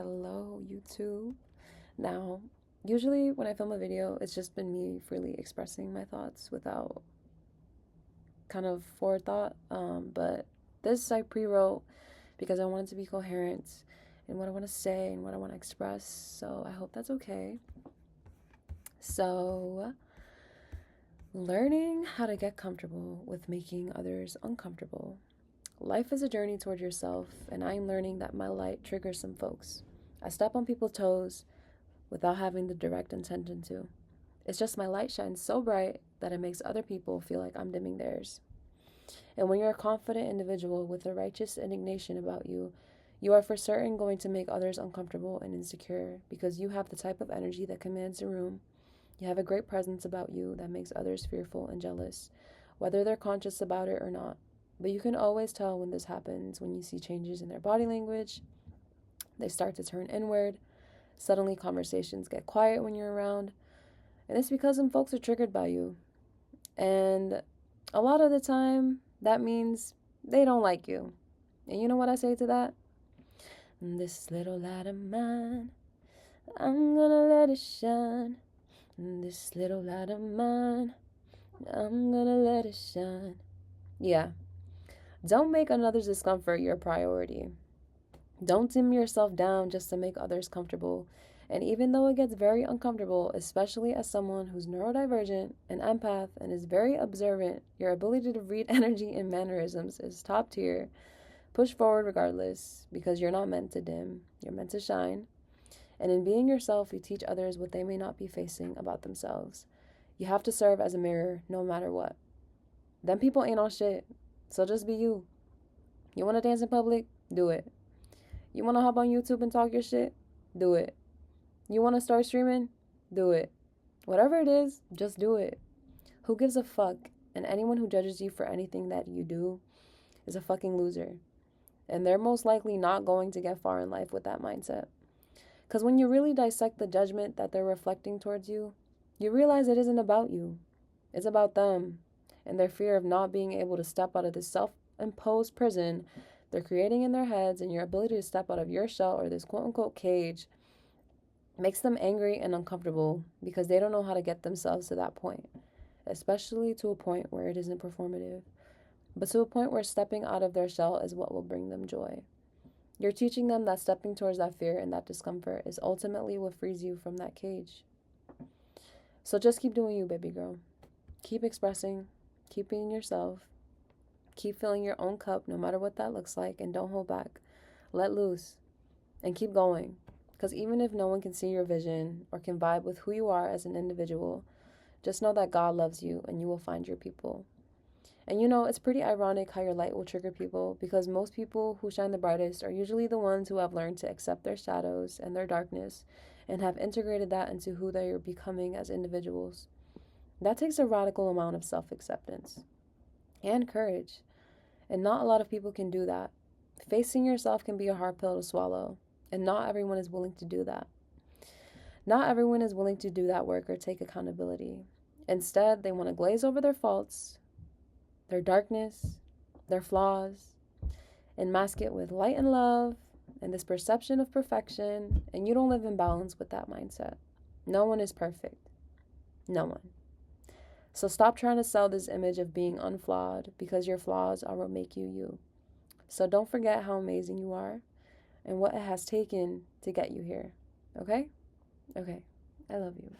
Hello, YouTube. Now, usually when I film a video, it's just been me freely expressing my thoughts without kind of forethought. But this I pre-wrote because I wanted to be coherent in what I want to say and what I want to express. So I hope that's okay. So, learning how to get comfortable with making others uncomfortable. Life is a journey toward yourself, and I'm learning that my light triggers some folks. I step on people's toes without having the direct intention to. It's just my light shines so bright that it makes other people feel like I'm dimming theirs. And when you're a confident individual with a righteous indignation about you, you are for certain going to make others uncomfortable and insecure because you have the type of energy that commands a room. You have a great presence about you that makes others fearful and jealous, whether they're conscious about it or not. But you can always tell when this happens when you see changes in their body language. They start to turn inward. Suddenly conversations get quiet when you're around. And it's because some folks are triggered by you. And a lot of the time, that means they don't like you. And you know what I say to that? This little light of mine, I'm gonna let it shine. This little light of mine, I'm gonna let it shine. Yeah. Don't make another's discomfort your priority. Don't dim yourself down just to make others comfortable. And even though it gets very uncomfortable, especially as someone who's neurodivergent, an empath, and is very observant, your ability to read energy and mannerisms is top tier. Push forward regardless, because you're not meant to dim, you're meant to shine. And in being yourself, you teach others what they may not be facing about themselves. You have to serve as a mirror no matter what. Them people ain't on shit. So just be you. You want to dance in public? Do it. You want to hop on YouTube and talk your shit? Do it. You want to start streaming? Do it. Whatever it is, just do it. Who gives a fuck? And anyone who judges you for anything that you do is a fucking loser. And they're most likely not going to get far in life with that mindset. Because when you really dissect the judgment that they're reflecting towards you, you realize it isn't about you. It's about them and their fear of not being able to step out of this self-imposed prison they're creating in their heads, and your ability to step out of your shell or this quote-unquote cage makes them angry and uncomfortable because they don't know how to get themselves to that point, especially to a point where it isn't performative, but to a point where stepping out of their shell is what will bring them joy. You're teaching them that stepping towards that fear and that discomfort is ultimately what frees you from that cage. So just keep doing you, baby girl. Keep expressing, keep being yourself, keep filling your own cup no matter what that looks like, and don't hold back. Let loose and keep going. Because even if no one can see your vision or can vibe with who you are as an individual, just know that God loves you and you will find your people. And you know, it's pretty ironic how your light will trigger people, because most people who shine the brightest are usually the ones who have learned to accept their shadows and their darkness and have integrated that into who they are becoming as individuals. That takes a radical amount of self-acceptance and courage. And not a lot of people can do that. Facing yourself can be a hard pill to swallow, and not everyone is willing to do that. Not everyone is willing to do that work or take accountability. Instead, they want to glaze over their faults, their darkness, their flaws, and mask it with light and love and this perception of perfection, and you don't live in balance with that mindset. No one is perfect. No one. So stop trying to sell this image of being unflawed, because your flaws are what make you you. So don't forget how amazing you are and what it has taken to get you here. Okay? Okay. I love you.